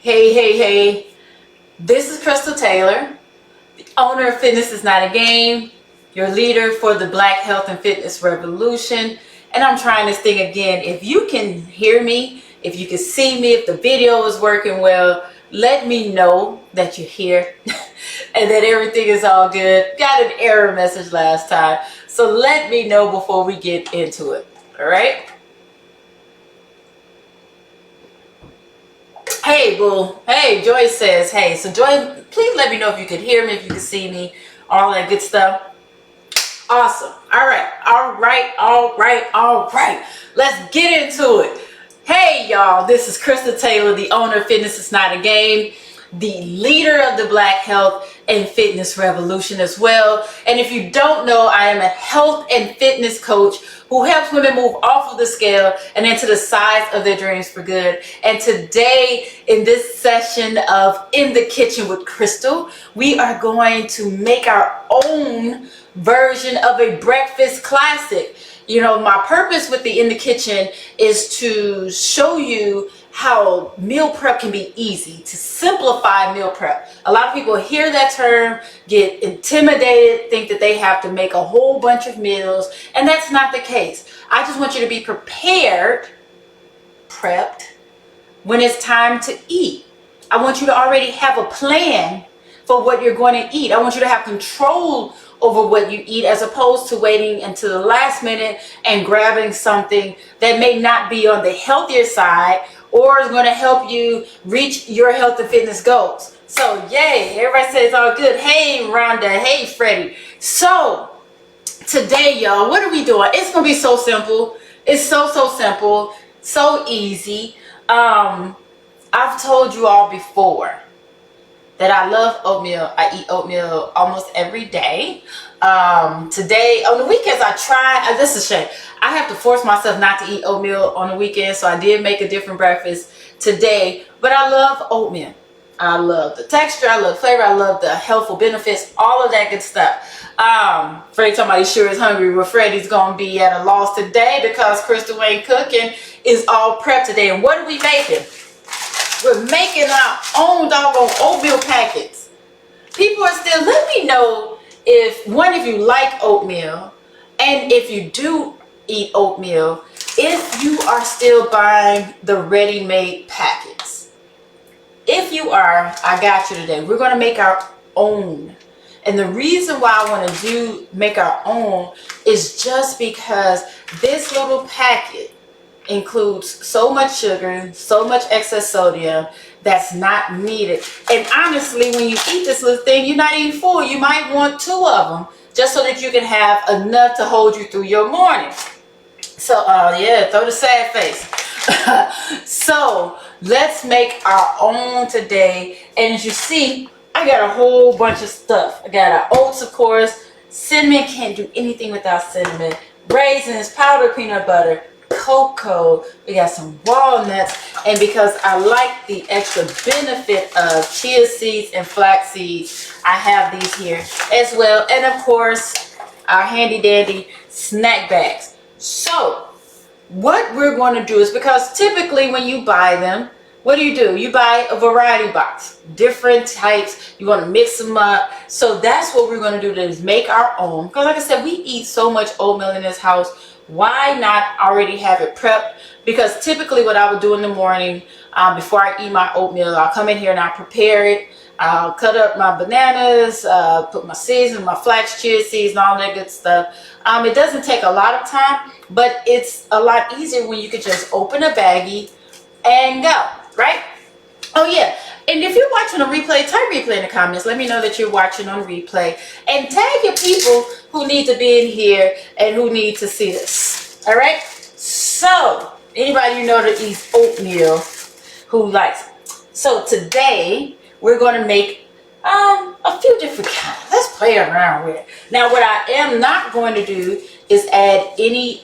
Hey. This is Crystal Taylor, the owner of Fitness is Not a Game, your leader for the Black Health and Fitness Revolution. And I'm trying this thing again. If you can hear me, if you can see me, if the video is working well, let me know that you're here and that everything is all good. Got an error message last time. So let me know before we get into it. All right? Hey, boo. Hey, Joy says, hey. So, Joy, please let me know if you can hear me, if you can see me, all that good stuff. Awesome. All right. Let's get into it. Hey, y'all. This is Crystal Taylor, the owner of Fitness is Not a Game, the leader of the Black Health and Fitness Revolution as well. And if you don't know, I am a health and fitness coach who helps women move off of the scale and into the size of their dreams for good. And today, in this session of In the Kitchen with Crystal, we are going to make our own version of a breakfast classic. You know, my purpose with the In the Kitchen is to show you how meal prep can be easy, to simplify meal prep. A lot of people hear that term, get intimidated, think that they have to make a whole bunch of meals, and that's not the case. I just want you to be prepared, prepped, when it's time to eat. I want you to already have a plan for what you're going to eat. I want you to have control over what you eat, as opposed to waiting until the last minute and grabbing something that may not be on the healthier side or is going to help you reach your health and fitness goals. So yay, everybody says all good. Hey Rhonda, hey Freddie. So today, y'all, what are we doing? It's going to be so simple. It's so simple, so easy. I've told you all before that I love oatmeal. I eat oatmeal almost every day. Today, on the weekends, I try. This is a shame. I have to force myself not to eat oatmeal on the weekends, so I did make a different breakfast today. But I love oatmeal. I love the texture. I love flavor. I love the healthful benefits. All of that good stuff. Freddie talking about he sure is hungry. Well, Freddie's going to be at a loss today because Crystal ain't cooking. It's all prep today. And what are we making? We're making our own doggone oatmeal packets. People are still, let me know if you like oatmeal, and if you do eat oatmeal, if you are still buying the ready-made packets. If you are, I got you today. We're going to make our own. And the reason why I want to make our own is just because this little packet includes so much sugar, so much excess sodium that's not needed. And honestly, when you eat this little thing, you're not eating full. You might want 2 of them just so that you can have enough to hold you through your morning. So, yeah, throw the sad face. So, let's make our own today. And as you see, I got a whole bunch of stuff. I got our oats, of course. Cinnamon, can't do anything without cinnamon. Raisins, powdered peanut butter, cocoa, we got some walnuts, and because I like the extra benefit of chia seeds and flax seeds, I have these here as well. And of course, our handy dandy snack bags. So what we're going to do is, because typically when you buy them, what do? You buy a variety box, different types. You want to mix them up. So that's what we're going to do, is make our own. Because like I said, we eat so much oatmeal in this house. Why not already have it prepped? Because typically what I would do in the morning, before I eat my oatmeal, I'll come in here and I'll prepare it. I'll cut up my bananas, put my seeds and my flax, chia seeds and all that good stuff. It doesn't take a lot of time, but it's a lot easier when you can just open a baggie and go, right? Oh yeah, and if you're watching on replay, type replay in the comments. Let me know that you're watching on replay, and tag your people who need to be in here and who need to see this. All right, so anybody you know that eats oatmeal who likes it. So today we're going to make a few different kinds. Let's play around with it. Now what I am not going to do is add any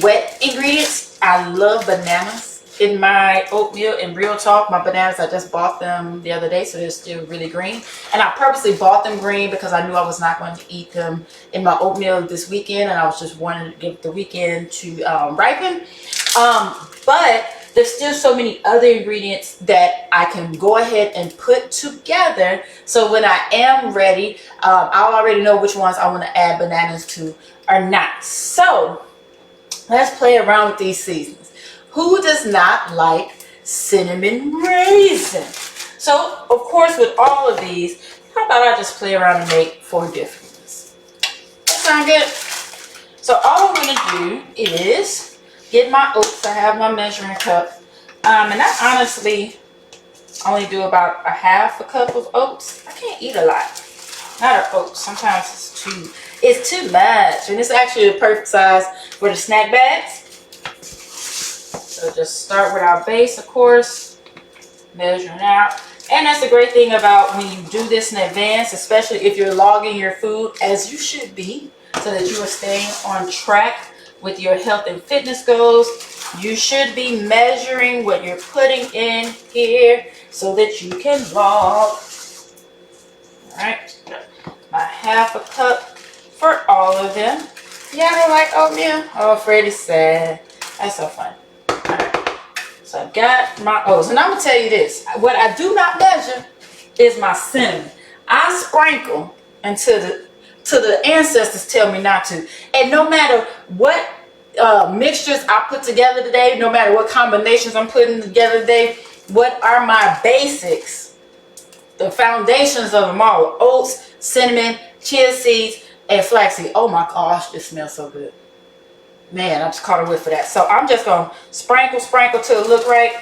wet ingredients. I love bananas in my oatmeal. In real talk, my bananas, I just bought them the other day, so they're still really green. And I purposely bought them green because I knew I was not going to eat them in my oatmeal this weekend, and I was just wanting to give the weekend to ripen. But there's still so many other ingredients that I can go ahead and put together. So when I am ready, I'll already know which ones I want to add bananas to or not. So let's play around with these seasonings. Who does not like cinnamon raisin? So of course with all of these, how about I just play around and make 4 different ones? That sound good? So all I'm going to do is get my oats. I have my measuring cup. And I honestly only do about 1/2 cup of oats. I can't eat a lot. Not of oats. Sometimes it's too much. And it's actually the perfect size for the snack bags. So just start with our base, of course. Measuring out. And that's the great thing about when you do this in advance, especially if you're logging your food, as you should be, so that you are staying on track with your health and fitness goals. You should be measuring what you're putting in here so that you can log. All right, my 1/2 cup for all of them. Y'all don't like oatmeal? Oh, Freddie's sad. That's so fun. All right. So I got my oats, and I'm gonna tell you this: what I do not measure is my cinnamon. I sprinkle until the ancestors tell me not to, and no matter what mixtures I put together today, no matter what combinations I'm putting together today, what are my basics, the foundations of them all: oats, cinnamon, chia seeds, and flaxseed. Oh my gosh, this smells so good. Man, I'm just caught a whiff for that. So I'm just going to sprinkle till it look right.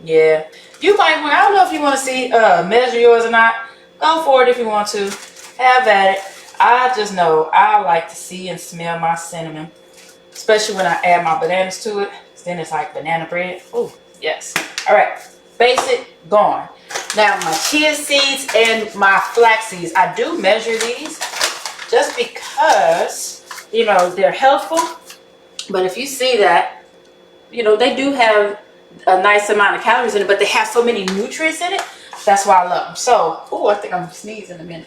Yeah. You might want, I don't know if you want to see, measure yours or not. Go for it if you want to. Have at it. I just know I like to see and smell my cinnamon. Especially when I add my bananas to it. Then it's like banana bread. Oh, yes. All right. Basic, gone. Now my chia seeds and my flax seeds, I do measure these just because, you know, they're healthful. But if you see that, you know, they do have a nice amount of calories in it, but they have so many nutrients in it. That's why I love them. So, oh, I think I'm going to sneeze in a minute.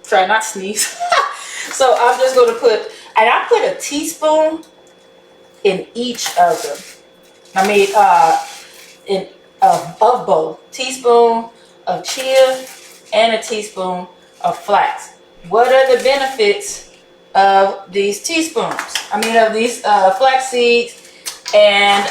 Try not to sneeze. So I'm just going to put, and I put a teaspoon in each of them. I mean, of both. Teaspoon of chia and a teaspoon of flax. What are the benefits of these teaspoons? I mean, of these flax seeds and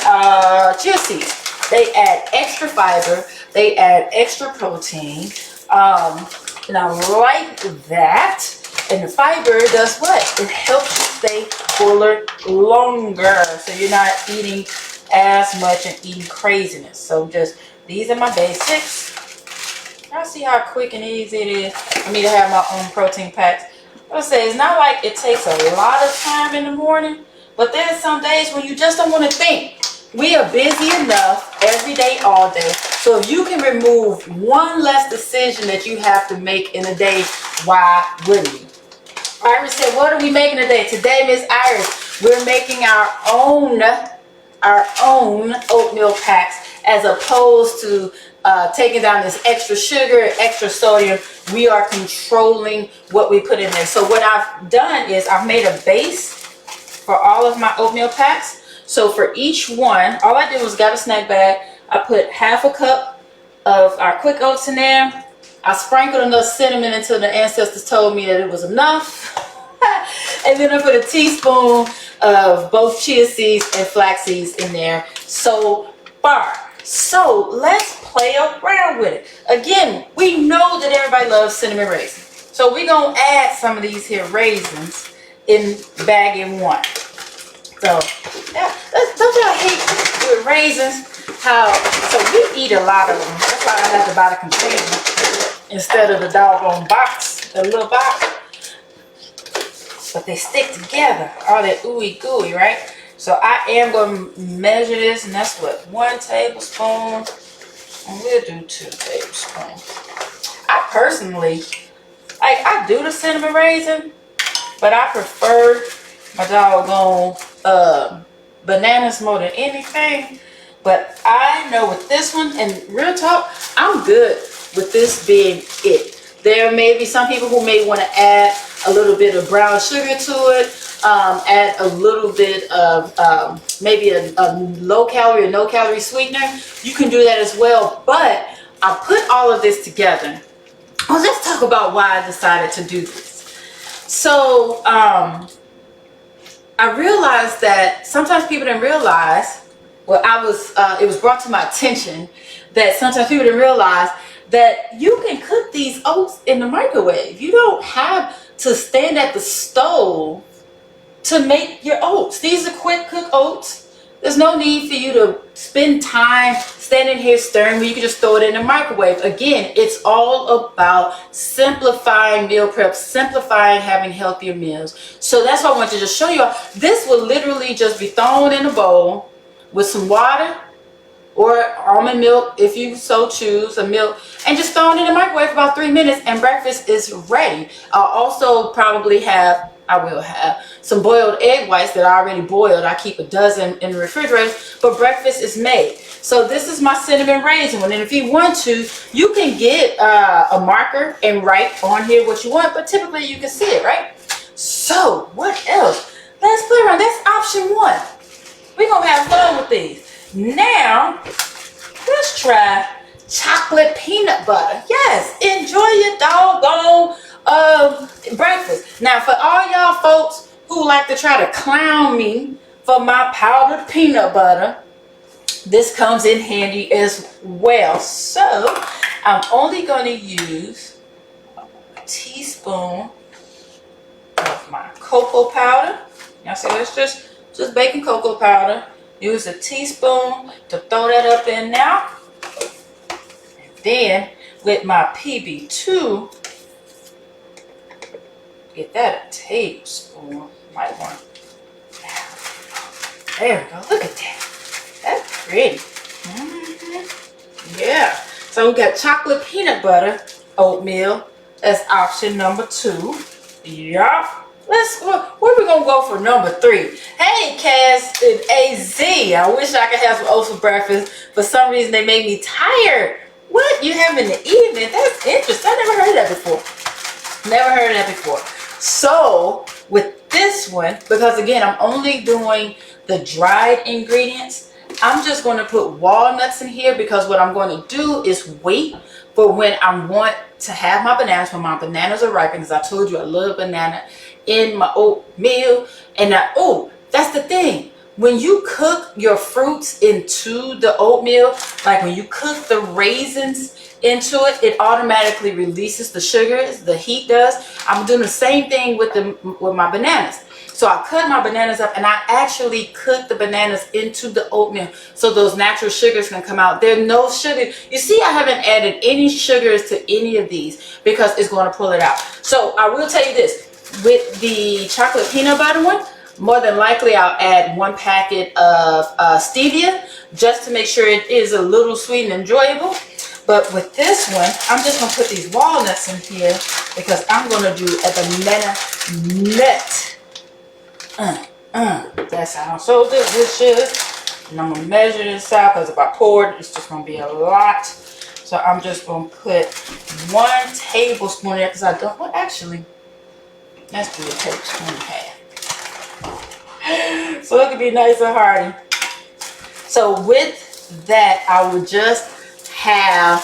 chia seeds. They add extra fiber. They add extra protein. And I like that. And the fiber does what? It helps you stay fuller longer. So you're not eating as much and eating craziness. So just, these are my basics. Y'all see how quick and easy it is for me to have my own protein packs. I say it's not like it takes a lot of time in the morning, but there's some days when you just don't want to think. We are busy enough every day, all day. So if you can remove one less decision that you have to make in a day, why wouldn't you? Iris said, what are we making today? Today, Miss Iris, we're making our own oatmeal packs, as opposed to taking down this extra sugar, extra sodium. We are controlling what we put in there. So what I've done is I've made a base for all of my oatmeal packs. So for each one, all I did was got a snack bag. I put 1/2 cup of our quick oats in there. I sprinkled enough cinnamon until the ancestors told me that it was enough. And then I put a teaspoon of both chia seeds and flax seeds in there so far. So let's play around with it. Again, we know that everybody loves cinnamon raisins. So we're going to add some of these here raisins in bag in one. So, yeah, don't y'all hate with raisins how, so we eat a lot of them. That's why I have to buy the container instead of the doggone box, the little box. But they stick together, all that ooey gooey, right? So I am going to measure this, and that's what, 1 tablespoon, and we'll do 2 tablespoons. I personally, I do the cinnamon raisin, but I prefer my doggone bananas more than anything. But I know with this one, and real talk, I'm good with this being it. There may be some people who may want to add a little bit of brown sugar to it, add a little bit of maybe a low calorie or no calorie sweetener. You can do that as well. But I put all of this together. Well, let's talk about why I decided to do this. So I realized that sometimes people didn't realize, well, it was brought to my attention that sometimes people didn't realize that you can cook these oats in the microwave. You don't have to stand at the stove to make your oats. These are quick cook oats. There's no need for you to spend time standing here stirring. You can just throw it in the microwave. Again, it's all about simplifying meal prep, simplifying having healthier meals. So that's why I want to just show you all. This will literally just be thrown in a bowl with some water or almond milk, if you so choose, a milk, and just throw it in the microwave for about 3 minutes, and breakfast is ready. I'll also probably have, I will have some boiled egg whites that I already boiled. I keep a dozen in the refrigerator, but breakfast is made. So this is my cinnamon raisin one, and if you want to, you can get a marker and write on here what you want, but typically you can see it, right? So what else? Let's play around. That's option one. We're gonna have fun with these. Now, let's try chocolate peanut butter. Yes, enjoy your doggone breakfast. Now, for all y'all folks who like to try to clown me for my powdered peanut butter, this comes in handy as well. So, I'm only going to use a teaspoon of my cocoa powder. Now, see, that's just baking cocoa powder. Use a teaspoon to throw that up in now. And then with my PB2, get that a tablespoon. Might want. There we go. Look at that. That's pretty. Yeah. So we got chocolate peanut butter oatmeal. That's option number 2. Yup. Where we gonna go for number 3? Hey, Cass and AZ. I wish I could have some oats for breakfast. For some reason, they make me tired. What you have in the evening? That's interesting. I never heard of that before. Never heard of that before. So with this one, because again, I'm only doing the dried ingredients. I'm just going to put walnuts in here because what I'm going to do is wait for when I want to have my bananas. When my bananas are ripe, because I told you I love banana in my oatmeal. And that's the thing. When you cook your fruits into the oatmeal, like when you cook the raisins into it, it automatically releases the sugars. The heat does. I'm doing the same thing with my bananas. So I cut my bananas up and I actually cook the bananas into the oatmeal so those natural sugars can come out. There's no sugar. You see, I haven't added any sugars to any of these because it's going to pull it out. So I will tell you this. With the chocolate peanut butter one, more than likely I'll add 1 packet of stevia just to make sure it is a little sweet and enjoyable. But with this one, I'm just going to put these walnuts in here because I'm going to do a banana nut. That sounds so delicious. And I'm going to measure this out because if I pour it, it's just going to be a lot. So I'm just going to put 1 tablespoon there because I don't, well, actually, let's do a tablespoon and a half. So it can be nice and hearty. So with that, I would just have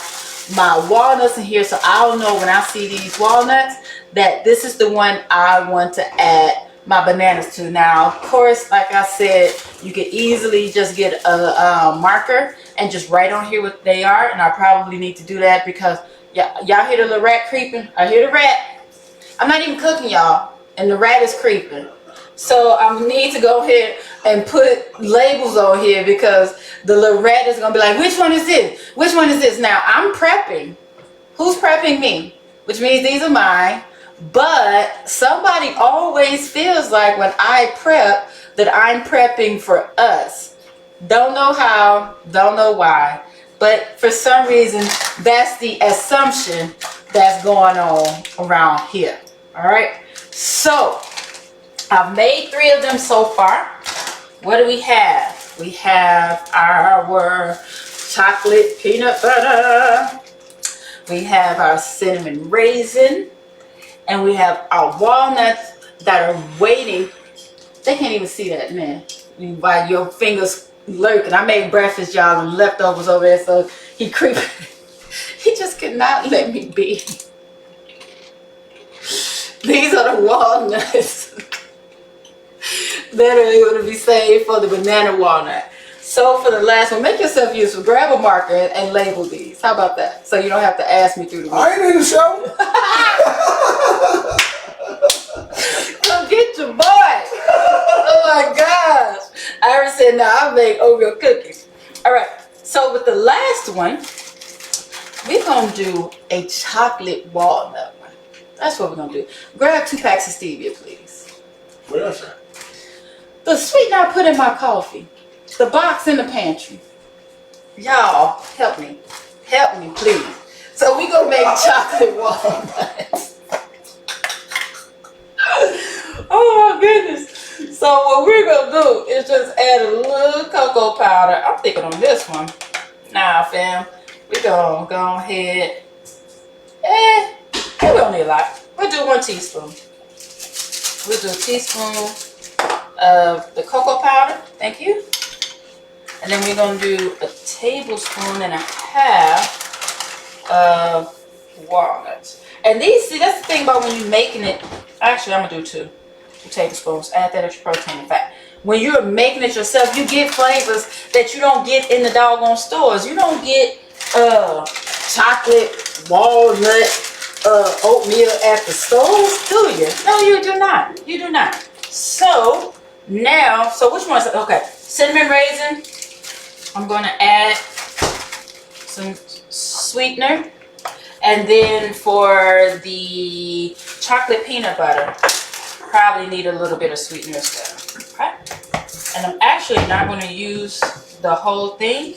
my walnuts in here so I'll know when I see these walnuts that this is the one I want to add my bananas to. Now, of course, like I said, you can easily just get a marker and just write on here what they are. And I probably need to do that because y'all hear the little rat creeping? I hear the rat. I'm not even cooking, y'all, and the rat is creeping. So I need to go ahead and put labels on here because the little rat is going to be like, which one is this? Which one is this? Now, I'm prepping. Who's prepping me? Which means these are mine. But somebody always feels like when I prep that I'm prepping for us. Don't know how, don't know why. But for some reason, that's the assumption that's going on around here. All right. So I've made 3 of them so far. What do we have? We have our chocolate peanut butter. We have our cinnamon raisin. And we have our walnuts that are waiting. They can't even see that, man. While your fingers lurking. I made breakfast, y'all, and leftovers over there. So he creeping. He just could not let me be. These are the walnuts that are able to be saved for the banana walnut. So for the last one, make yourself useful. Grab a marker and label these. How about that? So you don't have to ask me through the week. I ain't in the show. Come get your boy. Oh my gosh. I already said, no, I'll make oatmeal cookies. All right. So with the last one, we're going to do a chocolate walnut one. That's what we're going to do. Grab 2 packs of stevia, please. What else? The sweetener I put in my coffee. The box in the pantry. Y'all, help me. Help me, please. So we gonna make chocolate walnuts. Oh my goodness. So what we're gonna do is just add a little cocoa powder. I'm thinking on this one. Nah, fam. We gonna go ahead. We don't need a lot. We'll do 1 teaspoon. We'll do a teaspoon of the cocoa powder. Thank you. And then we're going to do a tablespoon and a half of walnuts. And these, see, that's the thing about when you're making it. Actually, I'm going to do 2 tablespoons. Add that extra protein and fat. When you're making it yourself, you get flavors that you don't get in the doggone stores. You don't get chocolate, walnut, oatmeal at the stores, do you? No, you do not. You do not. So, now, so which one is it? Okay, cinnamon raisin. I'm going to add some sweetener. And then for the chocolate peanut butter, probably need a little bit of sweetener as well. Okay? And I'm actually not going to use the whole thing.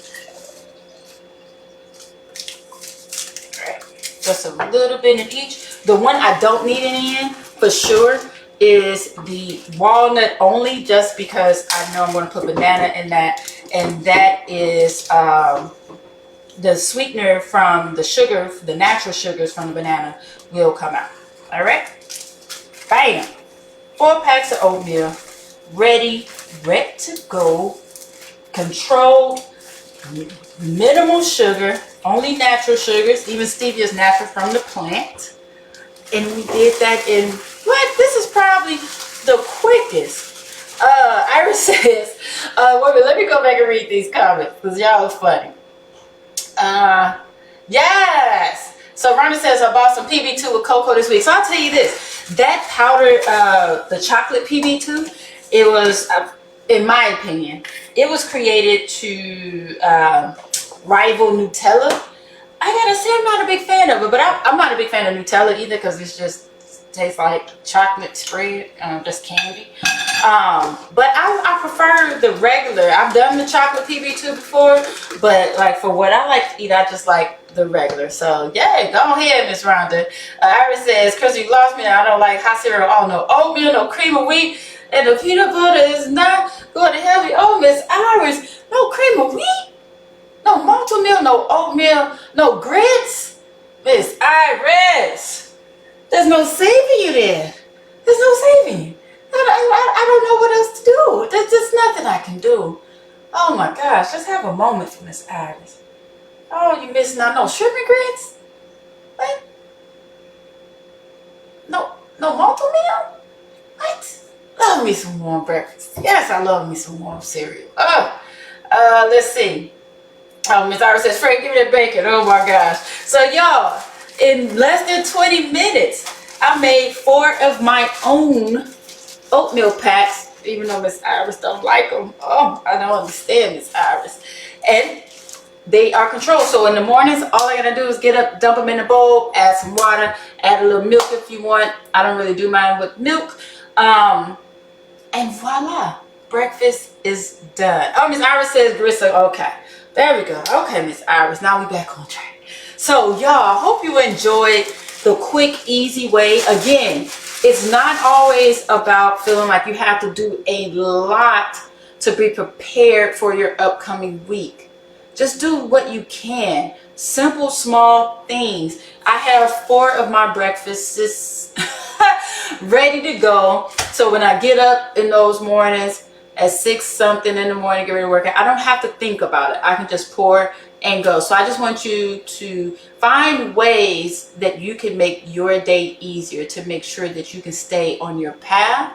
Alright, just a little bit in each. The one I don't need any in, for sure, is the walnut only, just because I know I'm going to put banana in that. And that is the sweetener from the sugar, the natural sugars from the banana will come out. All right, bam. 4 packs of oatmeal, ready to go. Controlled, minimal sugar, only natural sugars. Even stevia is natural from the plant. And we did that in, what? This is probably the quickest. Iris says, let me go back and read these comments because y'all are funny. Yes. So Rhonda says, I bought some PB2 with cocoa this week. So I'll tell you this, that powder, the chocolate PB2, it was, in my opinion, it was created to rival Nutella. I gotta say, I'm not a big fan of it, but I'm not a big fan of Nutella either because it's just tastes like chocolate spread, just candy. But I prefer the regular. I've done the chocolate PB2 before, but like for what I like to eat, I just like the regular. So yeah, go ahead, Miss Rhonda. Iris says, Chris, you lost me. I don't like hot cereal. Oh, no oatmeal, no cream of wheat, and the peanut butter is not going to help you. Oh, Miss Iris, no cream of wheat, no malted meal, no oatmeal, no grits. Miss Iris, there's no saving you there. There's no saving you. I don't know what else to do. There's just nothing I can do. Oh my gosh, just have a moment for Miss Iris. Oh, you missing out. No shrimp and grits? What? No malted meal? What? Love me some warm breakfast. Yes, I love me some warm cereal. Let's see. Oh, Miss Iris says, Frank, give me that bacon. Oh my gosh. So y'all, in less than 20 minutes, I made 4 of my own oatmeal packs, even though Miss Iris don't like them. Oh, I don't understand Miss Iris. And they are controlled. So in the mornings, all I gotta do is get up, dump them in a bowl, add some water, add a little milk if you want. I don't really do mine with milk. And voila, breakfast is done. Oh, Miss Iris says gristle. Okay, there we go. Okay, Miss Iris, now we back on track. So y'all, hope you enjoyed the quick, easy way. Again, it's not always about feeling like you have to do a lot to be prepared for your upcoming week. Just do what you can Simple, small things. I have 4 of my breakfasts ready to go. So when I get up in those mornings at 6 something in the morning, get ready to work out, I don't have to think about it. I can just pour and go. So I just want you to find ways that you can make your day easier, to make sure that you can stay on your path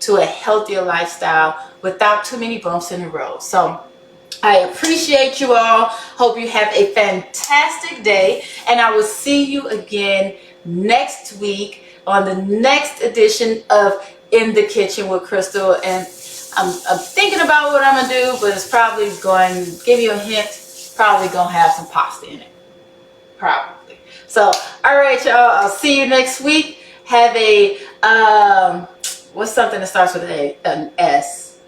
to a healthier lifestyle without too many bumps in the road. So I appreciate you all. Hope you have a fantastic day, and I will see you again next week on the next edition of In the Kitchen with Crystal. And I'm thinking about what I'm gonna do, but it's probably going to give you a hint. Probably gonna have some pasta in it, probably. So, all right, y'all. I'll see you next week. Have a what's something that starts with an S?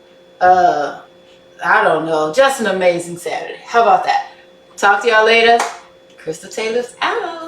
I don't know. Just an amazing Saturday. How about that? Talk to y'all later. Crystal Taylor's out.